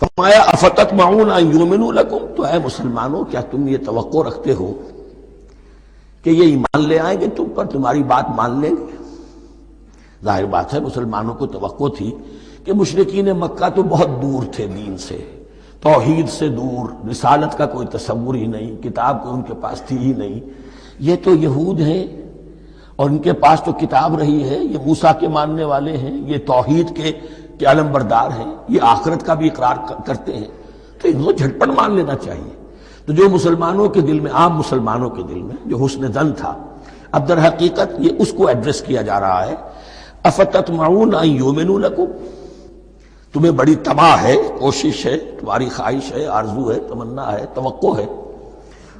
فرمایا افتطمعون ان یؤمنوا لکم، تو اے مسلمانوں کیا تم یہ توقع رکھتے ہو کہ یہ ایمان لے آئیں گے تم پر، تمہاری بات مان لیں گے؟ ظاہر بات ہے مسلمانوں کو توقع تھی کہ مشرکین مکہ تو بہت دور تھے دین سے، توحید سے دور، رسالت کا کوئی تصور ہی نہیں، کتاب کوئی ان کے پاس تھی ہی نہیں۔ یہ تو یہود ہیں اور ان کے پاس تو کتاب رہی ہے، یہ موسیٰ کے ماننے والے ہیں، یہ توحید کے علم بردار ہیں، یہ آخرت کا بھی اقرار کرتے ہیں، تو ان کو جھٹپٹ مان لینا چاہیے۔ تو جو مسلمانوں کے دل میں، عام مسلمانوں کے دل میں جو حسن ظن تھا، اب در حقیقت یہ اس کو ایڈریس کیا جا رہا ہے۔ افتطمعون ان یؤمنوا لکم، تمہیں بڑی طمع ہے، کوشش ہے، تمہاری خواہش ہے، آرزو ہے، تمنا ہے، توقع ہے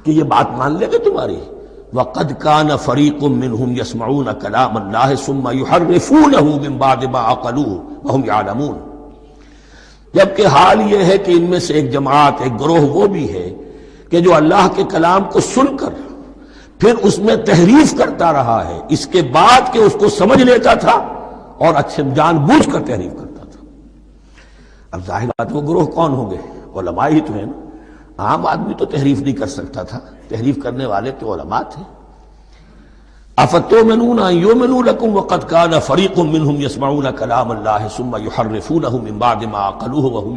کہ یہ بات مان لے گے تمہاری۔ وَقَدْ كَانَ فَرِيقٌ مِّنْهُمْ يَسْمَعُونَ كَلَامَ اللَّهِ ثُمَّ يُحَرِّفُونَهُ مِن بَعْدِ مَا عَقَلُوهُ وَهُمْ يَعْلَمُونَ، جبکہ حال یہ ہے کہ ان میں سے ایک جماعت، ایک گروہ وہ بھی ہے کہ جو اللہ کے کلام کو سن کر پھر اس میں تحریف کرتا رہا ہے، اس کے بعد کہ اس کو سمجھ لیتا تھا اور اچھے جان بوجھ کر تحریف کرتا تھا۔ اب ظاہر بات وہ گروہ کون ہوں گے؟ علماء ہی تو ہیں نا۔ عام آدمی تو تحریف نہیں کر سکتا تھا، تحریف کرنے والے تو علماء تھے۔ افتؤمنون ان یؤمنوا لکم وقد کان فریق منہم یسمعون کلام اللہ ثم یحرفونہ من بعد ما عقلوہ وہم